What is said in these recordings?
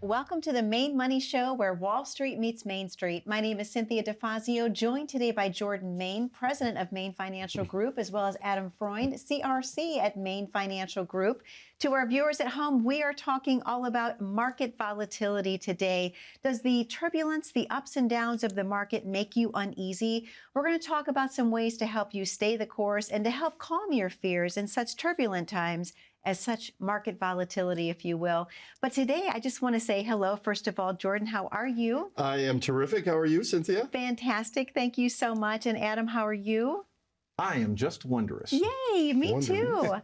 Welcome to the Maine Money Show, where Wall Street meets Main Street. My name is Cynthia DeFazio, joined today by Jordan Main, president of Maine Financial Group, as well as Adam Freund, CRC at Maine Financial Group. To our viewers at home, we are talking all about market volatility today. Does the turbulence, the ups and downs of the market make you uneasy? We're going to talk about some ways to help you stay the course and to help calm your fears in such turbulent times as such market volatility, if you will. But today, I just want to say hello. First of all, Jordan, how are you? I am terrific. How are you, Cynthia? Fantastic. Thank you so much. And Adam, how are you? I am just wondrous. Yay, me too.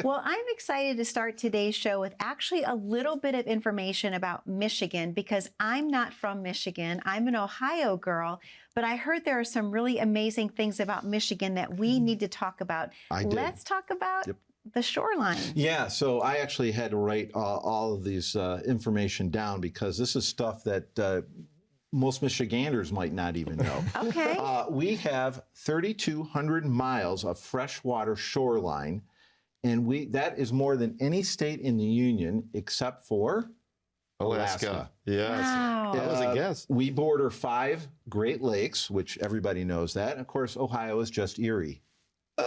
Well, I'm excited to start today's show with actually a little bit of information about Michigan, because I'm not from Michigan. I'm an Ohio girl, but I heard there are some really amazing things about Michigan that we need to talk about. Let's talk about the shoreline. Yeah, so I actually had to write all of these information down because this is stuff that most Michiganders might not even know. Okay. We have 3,200 miles of freshwater shoreline, and that is more than any state in the union except for Alaska. Yes. Wow. That was a guess. We border 5 Great Lakes, which everybody knows that. And of course, Ohio is just Erie. Hey,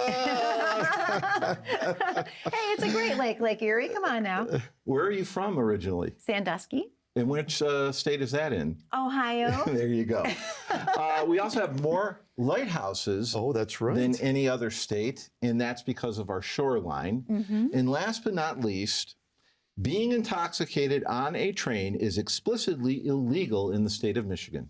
it's a Great Lake, Lake Erie. Come on now. Where are you from originally? Sandusky. And which state is that in? Ohio. There you go. We also have more lighthouses that's right. than any other state, and that's because of our shoreline. And last but not least, being intoxicated on a train is explicitly illegal in the state of Michigan.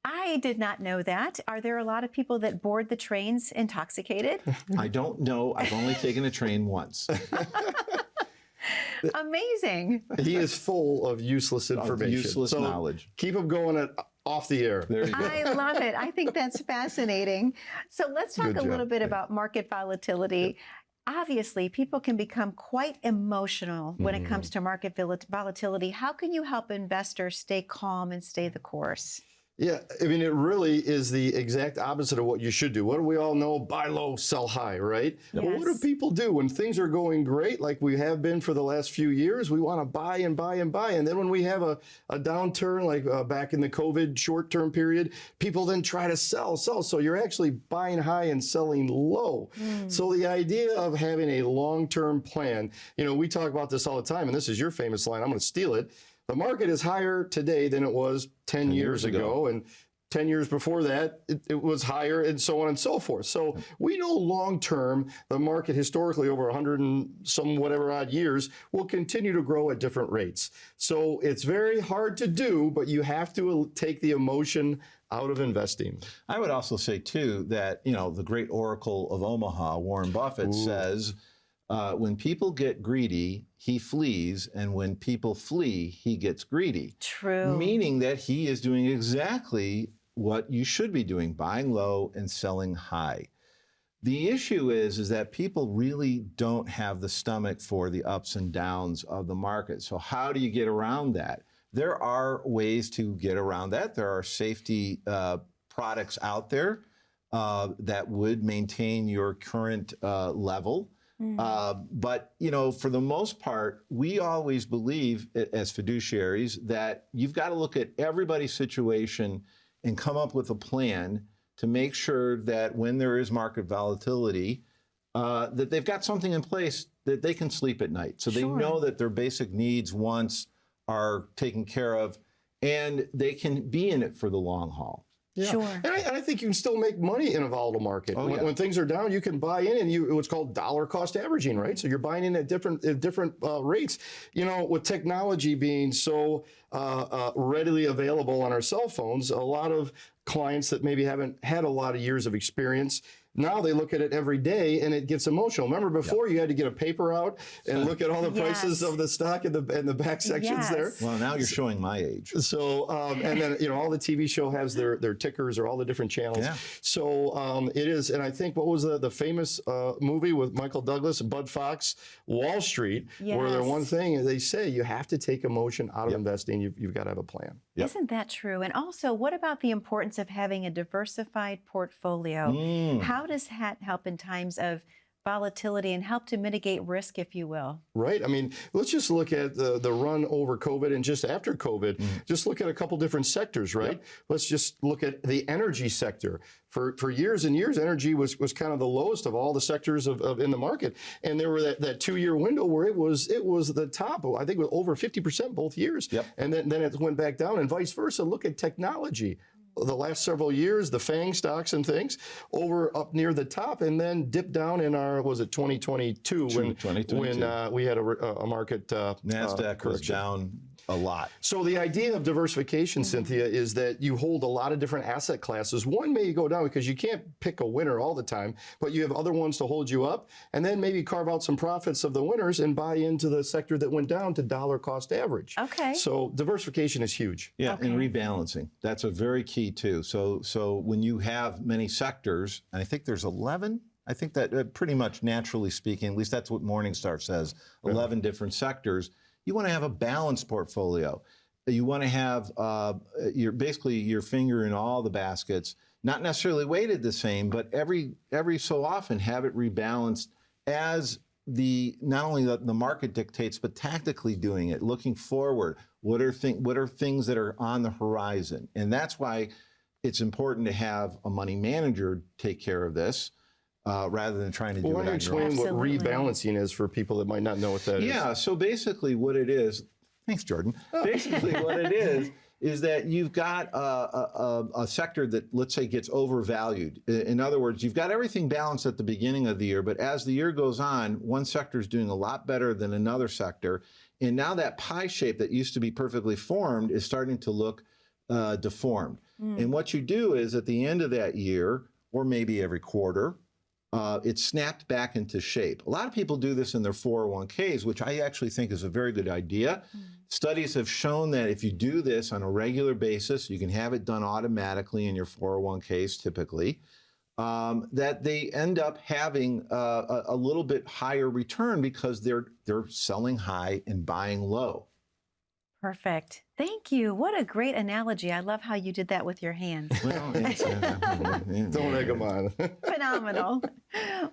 I did not know that. Are there a lot of people that board the trains intoxicated? I don't know. I've only taken a train once. Amazing. He is full of useless information. Useless knowledge. Keep him going off the air. There you go. I love it. I think that's fascinating. So let's talk a little bit about market volatility. Obviously, people can become quite emotional when it comes to market volatility. How can you help investors stay calm and stay the course? Yeah, I mean, it really is the exact opposite of what you should do. What do we all know? Buy low, sell high, right? Yes. Well, what do people do when things are going great, like we have been for the last few years? We want to buy and buy and buy. And then when we have a downturn, like back in the COVID short-term period, people then try to sell. So you're actually buying high and selling low. So the idea of having a long-term plan, we talk about this all the time, and this is your famous line. I'm going to steal it. The market is higher today than it was 10 years ago. And 10 years before that, it was higher, and so on and so forth. So we know long-term, the market historically over 100 and some whatever odd years will continue to grow at different rates. So it's very hard to do, but you have to take the emotion out of investing. I would also say, too, that, the great oracle of Omaha, Warren Buffett, says, when people get greedy, he flees, and when people flee, he gets greedy. True. Meaning that he is doing exactly what you should be doing, buying low and selling high. The issue is that people really don't have the stomach for the ups and downs of the market. So how do you get around that? There are ways to get around that. There are safety products out there that would maintain your current level. But, for the most part, we always believe as fiduciaries that you've got to look at everybody's situation and come up with a plan to make sure that when there is market volatility, that they've got something in place that they can sleep at night. So they know that their basic needs, wants are taken care of, and they can be in it for the long haul. Yeah. Sure. And I think you can still make money in a volatile market. When things are down, you can buy in, and what's called dollar cost averaging, right? So you're buying in at different rates. With technology being so readily available on our cell phones, a lot of clients that maybe haven't had a lot of years of experience, now they look at it every day and it gets emotional. Remember before you had to get a paper out and look at all the prices of the stock in the back sections there? Well, now you're showing my age. So, and then, all the TV show has their tickers or all the different channels. Yeah. So it is, and I think, what was the famous movie with Michael Douglas, Bud Fox, Wall Street, where the one thing they say, you have to take emotion out of investing. You've got to have a plan. Isn't that true? And also, what about the importance of having a diversified portfolio? How does that help in times of volatility and help to mitigate risk, if you will. Right. I mean, let's just look at the run over COVID and just after COVID. Just look at a couple different sectors, right? Yep. Let's just look at the energy sector. For years and years, energy was kind of the lowest of all the sectors of in the market. And there were that 2-year window where it was the top. I think it was over 50% both years. Yep. And then it went back down, and vice versa. Look at technology. The last several years, the FANG stocks and things up near the top, and then dipped down in our, was it 2022 when we had a market NASDAQ was correction. down a lot. So the idea of diversification, Cynthia, is that you hold a lot of different asset classes. One may go down because you can't pick a winner all the time, but you have other ones to hold you up, and then maybe carve out some profits of the winners and buy into the sector that went down to dollar cost average. Okay. So diversification is huge. Yeah, Okay. and rebalancing. That's a very key too. So when you have many sectors, and I think there's 11, I think that pretty much naturally speaking, at least that's what Morningstar says, 11 different sectors. You want to have a balanced portfolio. You want to have basically your finger in all the baskets, not necessarily weighted the same, but every so often have it rebalanced as not only the market dictates, but tactically doing it, looking forward. What are things that are on the horizon? And that's why it's important to have a money manager take care of this. Rather than trying to do it on your own. Explain what rebalancing is for people that might not know what that is. Yeah, so basically what it is, thanks Jordan, basically what it is that you've got a sector that, let's say, gets overvalued. In other words, you've got everything balanced at the beginning of the year, but as the year goes on, one sector is doing a lot better than another sector, and now that pie shape that used to be perfectly formed is starting to look deformed. And what you do is at the end of that year, or maybe every quarter, it's snapped back into shape. A lot of people do this in their 401ks, which I actually think is a very good idea. Studies have shown that if you do this on a regular basis, you can have it done automatically in your 401ks typically, that they end up having a little bit higher return because they're selling high and buying low. Perfect. Thank you. What a great analogy. I love how you did that with your hands. Well, don't egg them on. Phenomenal.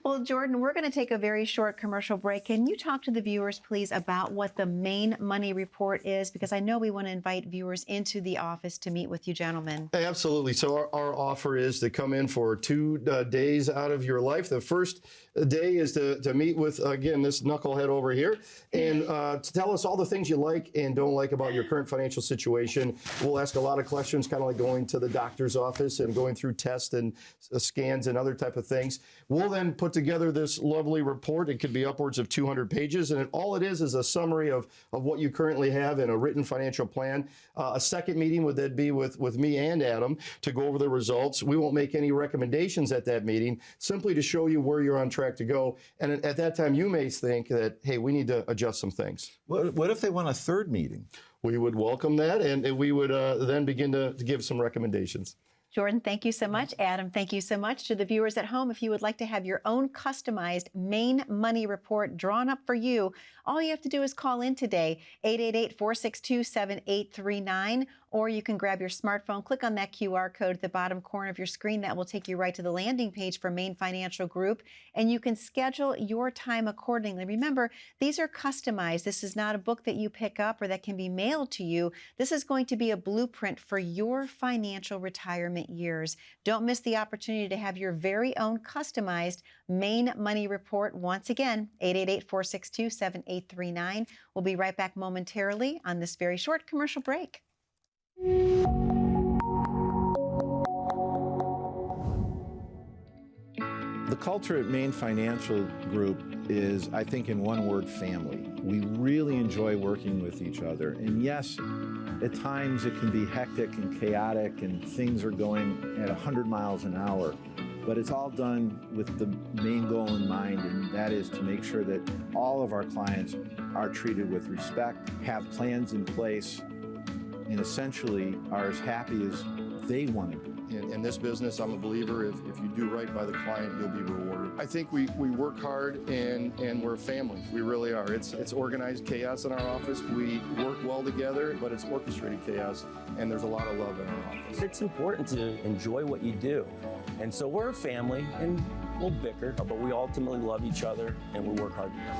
Well, Jordan, we're going to take a very short commercial break. Can you talk to the viewers, please, about what the main money report is? Because I know we want to invite viewers into the office to meet with you gentlemen. Absolutely. So our offer is to come in for 2 days out of your life. The first day is to meet with, again, this knucklehead over here and to tell us all the things you like and don't like about your current financial situation. We'll ask a lot of questions, kind of like going to the doctor's office and going through tests and scans and other type of things. We'll then put together this lovely report. It could be upwards of 200 pages, and all it is a summary of what you currently have in a written financial plan. A second meeting would then be with me and Adam to go over the results. We won't make any recommendations at that meeting, simply to show you where you're on track to go. And at that time, you may think that, hey, we need to adjust some things. What if they want a third meeting? We would welcome that, and we would then begin to give some recommendations. Jordan, thank you so much. Adam, thank you so much. To the viewers at home, if you would like to have your own customized main money report drawn up for you, all you have to do is call in today, 888-462-7839, or you can grab your smartphone, click on that QR code at the bottom corner of your screen. That will take you right to the landing page for Main Financial Group, and you can schedule your time accordingly. Remember, these are customized. This is not a book that you pick up or that can be mailed to you. This is going to be a blueprint for your financial retirement years. Don't miss the opportunity to have your very own customized main money report. Once again, 888-462-7839. We'll be right back momentarily on this very short commercial break. The culture at Main Financial Group is, I think, in one word, family. We really enjoy working with each other. And yes, at times it can be hectic and chaotic and things are going at 100 miles an hour. But it's all done with the main goal in mind, and that is to make sure that all of our clients are treated with respect, have plans in place, and essentially are as happy as they want to be. In this business, I'm a believer, if you do right by the client, you'll be rewarded. I think we work hard and we're a family. We really are. It's organized chaos in our office. We work well together, but it's orchestrated chaos, and there's a lot of love in our office. It's important to enjoy what you do. And so we're a family, and We'll bicker, but we ultimately love each other and we work hard together.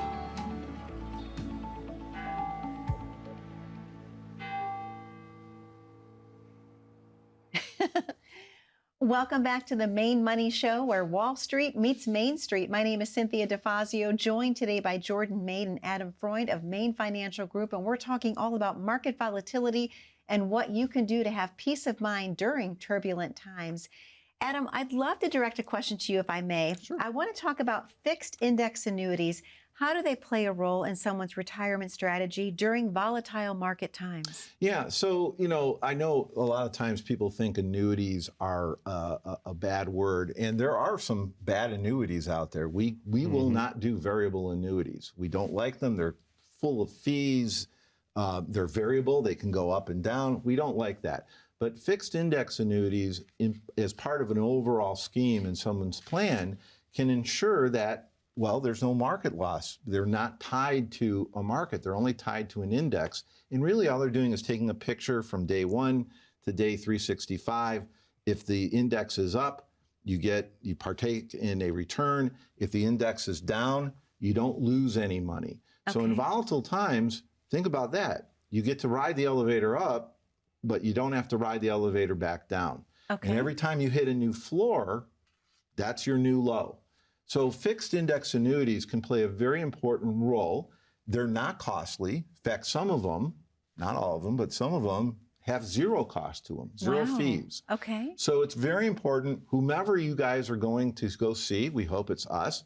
Welcome back to the Main Money Show, where Wall Street meets Main Street. My name is Cynthia DeFazio, joined today by Jordan Main and Adam Freund of Main Financial Group, and we're talking all about market volatility and what you can do to have peace of mind during turbulent times. Adam, I'd love to direct a question to you, if I may. Sure. I want to talk about fixed index annuities. How do they play a role in someone's retirement strategy during volatile market times? Yeah, so, I know a lot of times people think annuities are a bad word, and there are some bad annuities out there. We will not do variable annuities. We don't like them. They're full of fees. They're variable. They can go up and down. We don't like that. But fixed index annuities, as part of an overall scheme in someone's plan, can ensure that, well, there's no market loss. They're not tied to a market. They're only tied to an index. And really all they're doing is taking a picture from day 1 to day 365. If the index is up, you partake in a return. If the index is down, you don't lose any money. Okay. So in volatile times, think about that. You get to ride the elevator up, but you don't have to ride the elevator back down. Okay. And every time you hit a new floor, that's your new low. So fixed index annuities can play a very important role. They're not costly. In fact, some of them, not all of them, but some of them have zero cost to them, zero Wow. fees. Okay. So it's very important, whomever you guys are going to go see, we hope it's us,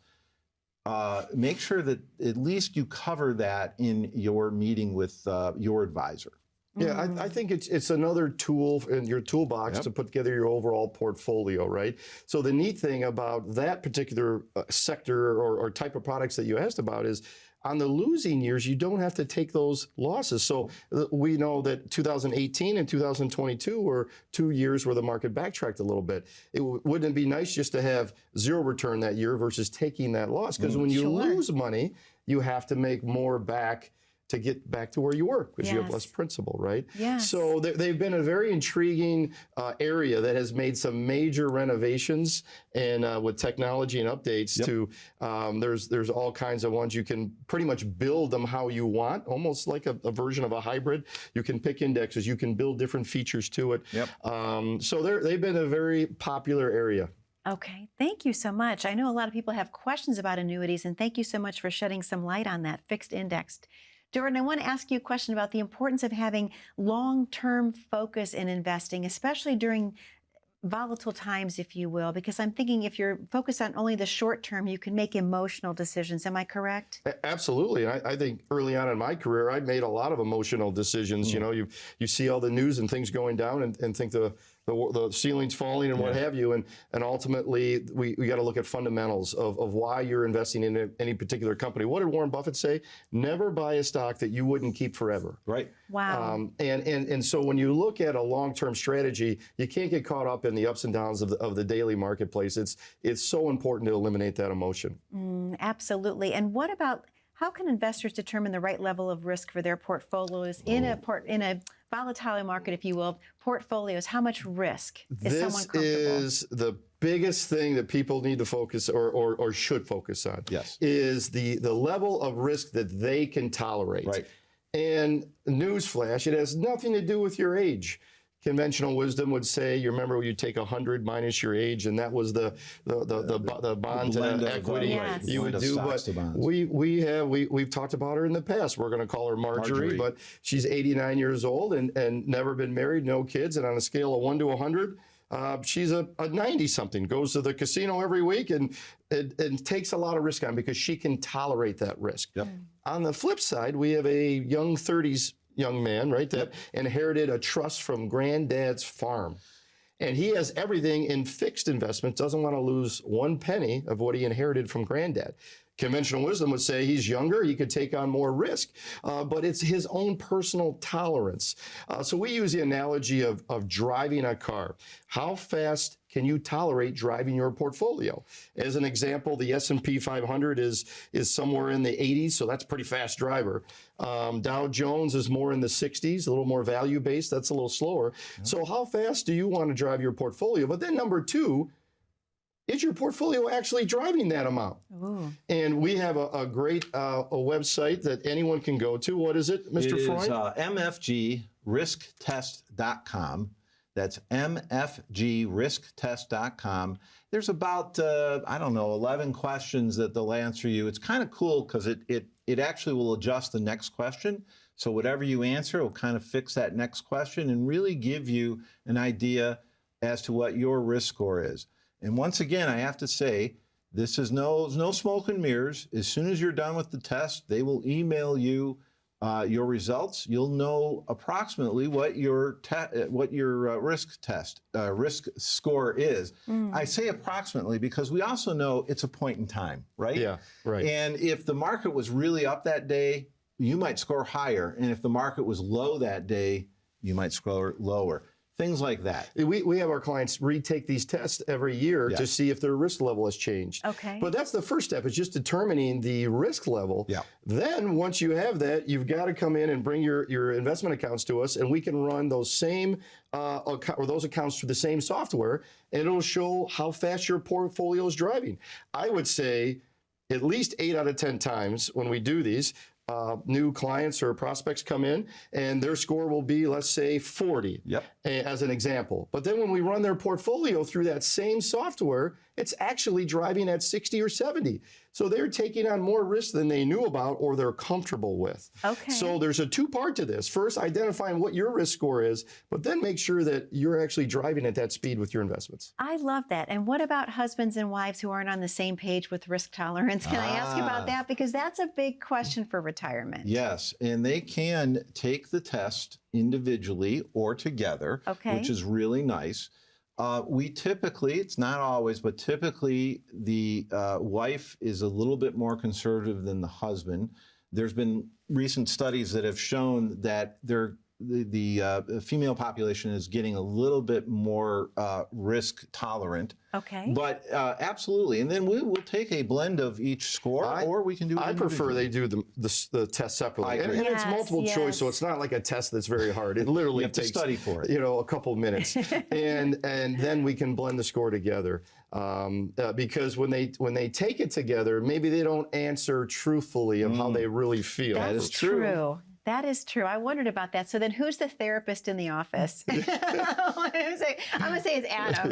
make sure that at least you cover that in your meeting with your advisor. Yeah, I think it's another tool in your toolbox to put together your overall portfolio, right? So the neat thing about that particular sector or type of products that you asked about is on the losing years, you don't have to take those losses. So we know that 2018 and 2022 were 2 years where the market backtracked a little bit. Wouldn't it be nice just to have zero return that year versus taking that loss? Because when you lose money, you have to make more back to get back to where you were because you have less principal, right? Yes. So they've been a very intriguing area that has made some major renovations and with technology and updates to, there's all kinds of ones. You can pretty much build them how you want, almost like a version of a hybrid. You can pick indexes, you can build different features to it. So they've been a very popular area. Okay, thank you so much. I know a lot of people have questions about annuities, and thank you so much for shedding some light on that fixed indexed. Jordan, I want to ask you a question about the importance of having long-term focus in investing, especially during volatile times, if you will, because I'm thinking if you're focused on only the short term, you can make emotional decisions. Am I correct? Absolutely. I think early on in my career, I made a lot of emotional decisions. You know, you see all the news and things going down and think the ceiling's falling and what have you. And ultimately, we got to look at fundamentals of why you're investing in any particular company. What did Warren Buffett say? Never buy a stock that you wouldn't keep forever. Right. Wow. And so when you look at a long-term strategy, you can't get caught up in the ups and downs of the daily marketplace. It's so important to eliminate that emotion. Absolutely. And what about, how can investors determine the right level of risk for their portfolios in a volatile market, if you will, portfolios? How much risk is someone comfortable? This is the biggest thing that people need to focus or should focus on. Yes. Is the level of risk that they can tolerate. Right. And newsflash, it has nothing to do with your age. Conventional wisdom would say, you remember when you take 100 minus your age, and that was the bond to equity you would do. But we've talked about her in the past. We're going to call her Marjorie, but she's 89 years old and never been married, no kids, and on a scale of 1 to 100. She's a 90-something, goes to the casino every week and takes a lot of risk on because she can tolerate that risk. Yep. On the flip side, we have a young 30s young man, right, that inherited a trust from granddad's farm. And he has everything in fixed investments, doesn't want to lose one penny of what he inherited from granddad. Conventional wisdom would say he's younger, he could take on more risk, but it's his own personal tolerance. So we use the analogy of driving a car. How fast can you tolerate driving your portfolio? As an example, the S&P 500 is somewhere in the 80s, so that's a pretty fast driver. Dow Jones is more in the 60s, a little more value-based, that's a little slower. So how fast do you want to drive your portfolio? But then number two, is your portfolio actually driving that amount? Ooh. And we have a great a website that anyone can go to. What is it, Mr. Freund? mfgrisktest.com. That's mfgrisktest.com. There's about, 11 questions that they'll answer you. It's kind of cool because it actually will adjust the next question. So whatever you answer, it will kind of fix that next question and really give you an idea as to what your risk score is. And once again, I have to say, this is no smoke and mirrors. As soon as you're done with the test, they will email you your results. You'll know approximately what your risk score is. I say approximately because we also know it's a point in time, right? Yeah, right. And if the market was really up that day, you might score higher. And if the market was low that day, you might score lower. Things like that. We have our clients retake these tests every year to see if their risk level has changed. Okay. But that's the first step, is just determining the risk level. Yeah. Then once you have that, you've got to come in and bring your investment accounts to us, and we can run those same those accounts through the same software, and it'll show how fast your portfolio is driving. I would say at least 8 out of 10 times when we do these, new clients or prospects come in and their score will be, let's say, 40 as an example. But then when we run their portfolio through that same software, it's actually driving at 60 or 70. So they're taking on more risk than they knew about or they're comfortable with. Okay. So there's a two-part to this. First, identifying what your risk score is, but then make sure that you're actually driving at that speed with your investments. I love that. And what about husbands and wives who aren't on the same page with risk tolerance? Can I ask about that? Because that's a big question for retirement. Yes, and they can take the test individually or together, which is really nice. We typically, it's not always, but typically the wife is a little bit more conservative than the husband. There's been recent studies that have shown that the female population is getting a little bit more risk tolerant. Okay. But absolutely. And then we will take a blend of each score, or we can do it I prefer individually. they do the test separately. And Yes, it's multiple choice, so it's not like a test that's very hard. It literally You have to takes study for it. a couple minutes. and then we can blend the score together. Because when they take it together, maybe they don't answer truthfully of how they really feel. That is true. That is true. I wondered about that. So then who's the therapist in the office? I'm going to say it's Adam.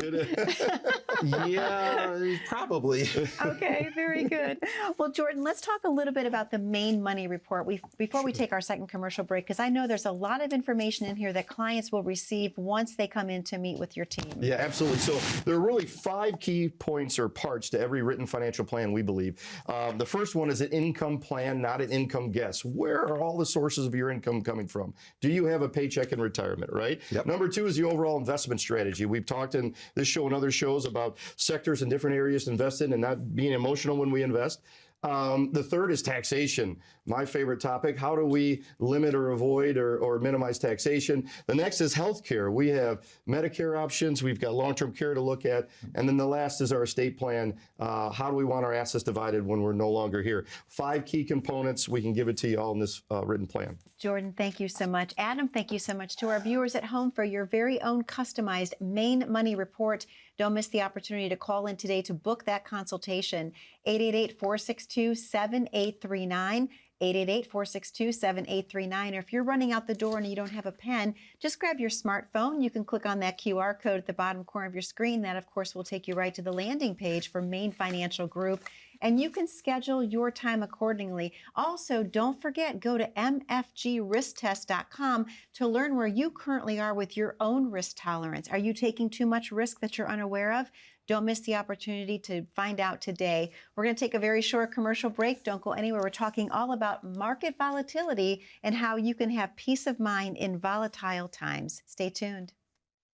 Yeah, probably. Okay, very good. Well, Jordan, let's talk a little bit about the Maine Money Report before we take our second commercial break, because I know there's a lot of information in here that clients will receive once they come in to meet with your team. Yeah, absolutely. So there are really 5 key points or parts to every written financial plan, we believe. The first one is an income plan, not an income guess. Where are all the sources of your income coming from? Do you have a paycheck in retirement, right? Yep. Number 2 is the overall investment strategy. We've talked in this show and other shows about sectors and different areas to invest in and not being emotional when we invest. The third is taxation, my favorite topic. How do we limit or avoid or minimize taxation? The next is healthcare. We have Medicare options. We've got long-term care to look at. And then the last is our estate plan. How do we want our assets divided when we're no longer here? 5 key components. We can give it to you all in this written plan. Jordan, thank you so much. Adam, thank you so much. To our viewers at home, for your very own customized Maine Money Report, don't miss the opportunity to call in today to book that consultation. 888-462-7839. 888-462-7839. Or if you're running out the door and you don't have a pen, just grab your smartphone. You can click on that QR code at the bottom corner of your screen. That, of course, will take you right to the landing page for Maine Financial Group. And you can schedule your time accordingly. Also, don't forget, go to mfgrisktest.com to learn where you currently are with your own risk tolerance. Are you taking too much risk that you're unaware of? Don't miss the opportunity to find out today. We're going to take a very short commercial break. Don't go anywhere. We're talking all about market volatility and how you can have peace of mind in volatile times. Stay tuned.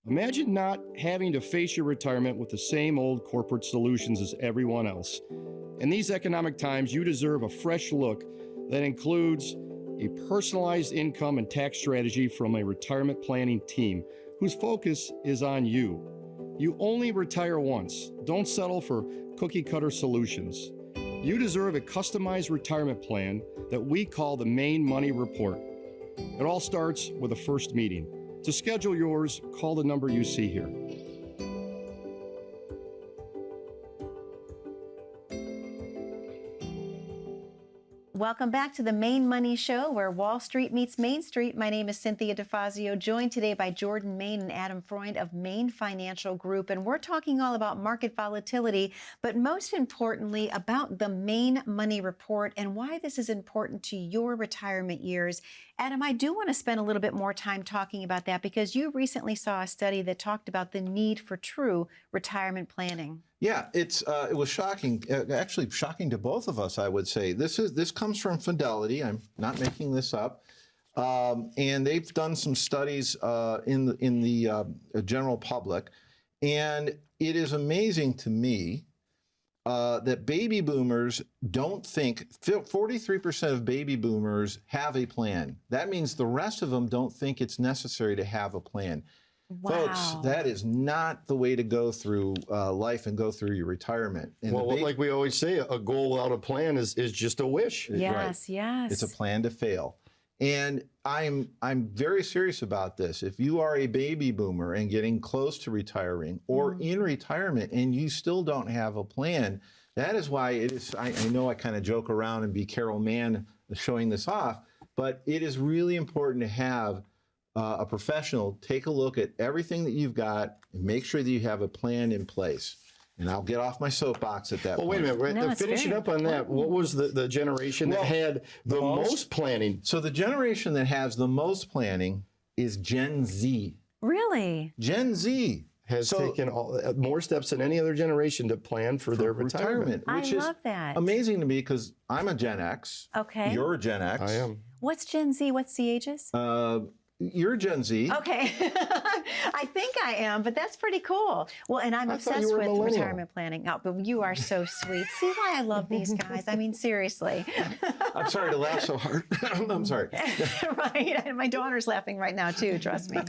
Imagine not having to face your retirement with the same old corporate solutions as everyone else. In these economic times, you deserve a fresh look that includes a personalized income and tax strategy from a retirement planning team whose focus is on you. You only retire once. Don't settle for cookie-cutter solutions. You deserve a customized retirement plan that we call the Maine Money Report. It all starts with a first meeting. To 'To schedule yours, call the number you see here. 888-462-7839. 888-462-7839. Or if you're running out the door and you don't have a pen, just grab your smartphone. You can click on that QR code at the bottom corner of your screen. That, of course, will take you right to the landing page for Maine Financial Group. And then the last is our estate plan. Welcome back to the Main Money Show, where Wall Street meets Main Street. My name is Cynthia DeFazio, joined today by Jordan Main and Adam Freund of Main Financial Group. And we're talking all about market volatility, but most importantly, about the Main Money Report and why this is important to your retirement years. Adam, I do want to spend a little bit more time talking about that because you recently saw a study that talked about the need for true retirement planning. Yeah, it was shocking, actually shocking to both of us, I would say. This comes from Fidelity. I'm not making this up. And they've done some studies in the general public. And it is amazing to me that baby boomers don't think, 43% of baby boomers have a plan. That means the rest of them don't think it's necessary to have a plan. Wow. Folks, that is not the way to go through life and go through your retirement. And Well, like we always say, a goal without a plan is just a wish. Yes, right. yes. It's a plan to fail. And I'm very serious about this. If you are a baby boomer and getting close to retiring or in retirement and you still don't have a plan, that is why it is. I know I kind of joke around and be Carol Mann showing this off, but it is really important to have a professional take a look at everything that you've got and make sure that you have a plan in place. And I'll get off my soapbox at that point. Well, wait a minute. No, it's Finishing very up on that, what was the generation that had the most planning? So the generation that has the most planning is Gen Z. Really? Gen Z Has taken more steps than any other generation to plan for their retirement. which I is love that. amazing to me because I'm a Gen X. Okay. You're a Gen X. I am. What's Gen Z? What's the ages? You're Gen Z. Okay. I think I am, but that's pretty cool. Well, and I'm I thought obsessed you were a with millennial. retirement planning. Oh, but you are so sweet. See why I love these guys? I mean, seriously. I'm sorry to laugh so hard. I'm sorry. Right. And my daughter's laughing right now, too, trust me.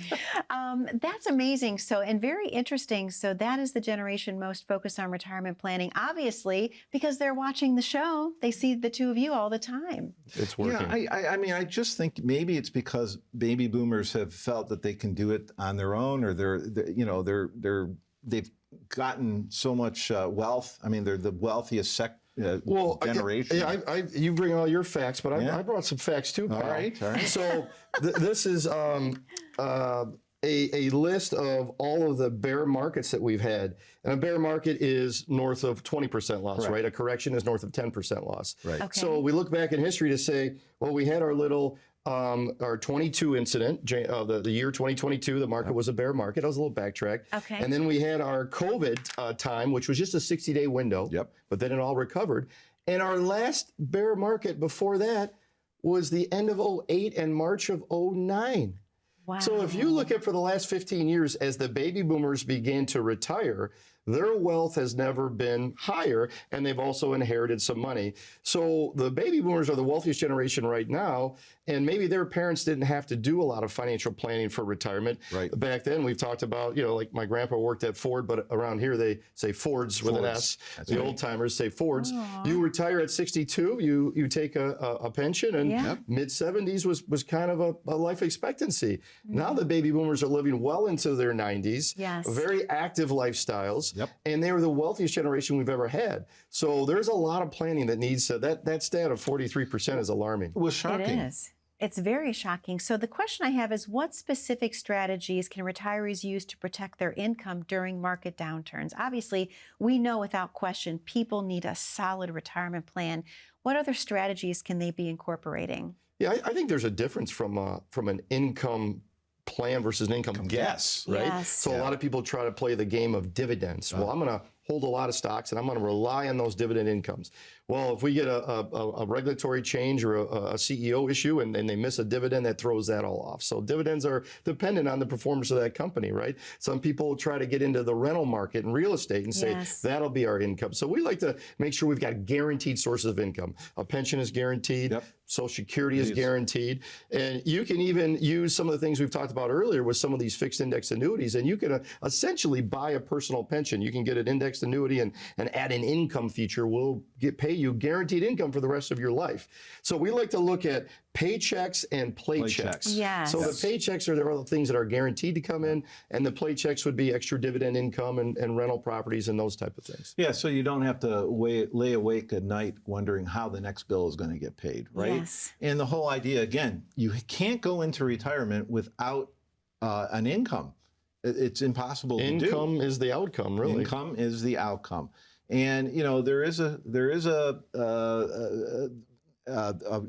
That's amazing. So, and very interesting. So that is the generation most focused on retirement planning, obviously, because they're watching the show. They see the two of you all the time. It's working. Yeah, I mean, I just think maybe it's because baby boomers have felt that they can do it on their own, or they've gotten so much wealth. I mean, they're the wealthiest generation. You bring all your facts, but I brought some facts too, pal. All right. So this is a list of all of the bear markets that we've had. And a bear market is north of 20% loss, Correct. right? A correction is north of 10% loss. Right. Okay. So we look back in history to say, well, we had our little our 22 incident, the year 2022, the market was a bear market. I was a little backtrack. Okay. And then we had our COVID time, which was just a 60-day window. Yep. But then it all recovered. And our last bear market before that was the end of 08 and March of 09. Wow. So if you look at for the last 15 years, as the baby boomers began to retire, their wealth has never been higher, and they've also inherited some money. So the baby boomers are the wealthiest generation right now, and maybe their parents didn't have to do a lot of financial planning for retirement. Right. Back then, we've talked about, like my grandpa worked at Ford, but around here they say Fords with an S. That's The right. old timers say Fords. You retire at 62, you take a pension, and Yeah. mid-70s was kind of a life expectancy. Now the baby boomers are living well into their 90s, Yes. very active lifestyles, Yep. and they were the wealthiest generation we've ever had. So there's a lot of planning that needs to, that stat of 43% is alarming. It was shocking. It is. It's very shocking. So the question I have is, what specific strategies can retirees use to protect their income during market downturns? Obviously, we know without question people need a solid retirement plan. What other strategies can they be incorporating? Yeah, I think there's a difference from an income plan versus an income guess, right? Yes. So a lot of people try to play the game of dividends. Well, I'm going to hold a lot of stocks and I'm going to rely on those dividend incomes. Well, if we get a regulatory change or a CEO issue and they miss a dividend, that throws that all off. So dividends are dependent on the performance of that company, right? Some people try to get into the rental market and real estate and say, Yes. that'll be our income. So we like to make sure we've got guaranteed sources of income. A pension is guaranteed. Yep. Social Security is It is. guaranteed. And you can even use some of the things we've talked about earlier with some of these fixed index annuities, and you can essentially buy a personal pension. You can get an indexed annuity and add an income feature. We'll pay you guaranteed income for the rest of your life. So we like to look at paychecks and play checks. Yes. So the paychecks are the things that are guaranteed to come in, and the play checks would be extra dividend income and rental properties and those type of things. Yeah, so you don't have to lay awake at night wondering how the next bill is going to get paid, right? Yes. And the whole idea, again, you can't go into retirement without an income. It's impossible to do. Income is the outcome, really. Income is the outcome. And there is an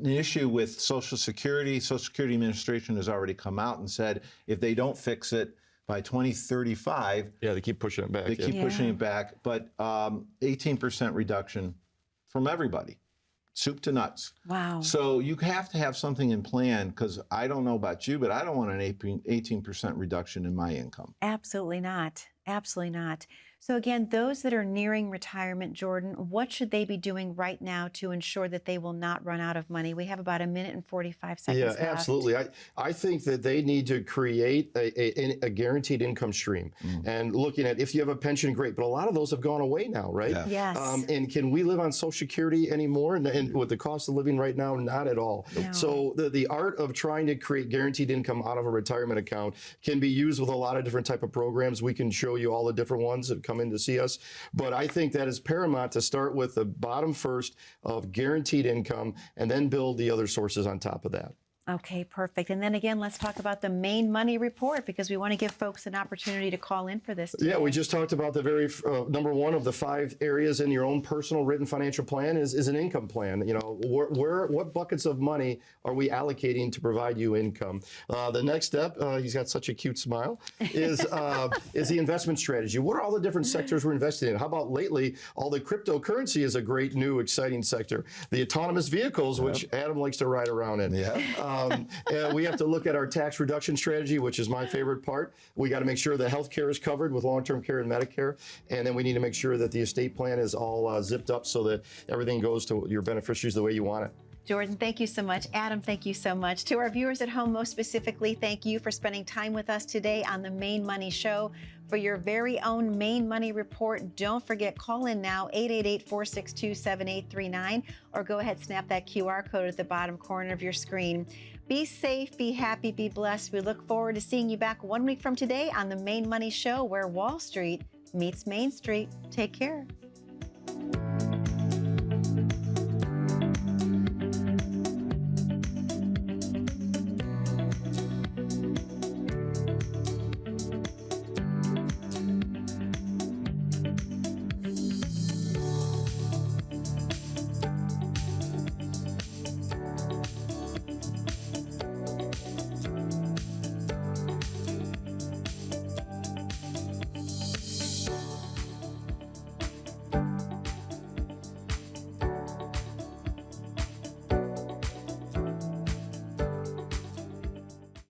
issue with Social Security. Social Security Administration has already come out and said if they don't fix it by 2035, Yeah, they keep pushing it back. they keep pushing it back. But 18% reduction from everybody, soup to nuts. Wow. So you have to have something in plan, because I don't know about you, but I don't want an 18% reduction in my income. Absolutely not. Absolutely not. So again, those that are nearing retirement, Jordan, what should they be doing right now to ensure that they will not run out of money? We have about 1 minute and 45 seconds Yeah, left. absolutely. I think that they need to create a guaranteed income stream. And looking at, if you have a pension, great, but a lot of those have gone away now, right? Yeah. Yes. And can we live on Social Security anymore? And with the cost of living right now, not at all. No. So the art of trying to create guaranteed income out of a retirement account can be used with a lot of different type of programs. We can show you all the different ones that come in to see us. But I think that is paramount to start with the bottom first of guaranteed income and then build the other sources on top of that. Okay, perfect. And then again, let's talk about the main money report, because we want to give folks an opportunity to call in for this today. Yeah, we just talked about the very number one of the 5 areas in your own personal written financial plan is an income plan. What buckets of money are we allocating to provide you income? The next step, he's got such a cute smile, is the investment strategy. What are all the different sectors we're investing in? How about lately, all the cryptocurrency is a great new exciting sector. The autonomous vehicles, which Adam likes to ride around in. Yeah. And we have to look at our tax reduction strategy, which is my favorite part. We got to make sure that health care is covered with long-term care and Medicare. And then we need to make sure that the estate plan is all zipped up so that everything goes to your beneficiaries the way you want it. Jordan, thank you so much. Adam, thank you so much. To our viewers at home, most specifically, thank you for spending time with us today on the Main Money Show. For your very own Main Money Report, don't forget, call in now, 888-462-7839, or go ahead, snap that QR code at the bottom corner of your screen. Be safe, be happy, be blessed. We look forward to seeing you back 1 week from today on the Main Money Show, where Wall Street meets Main Street. Take care.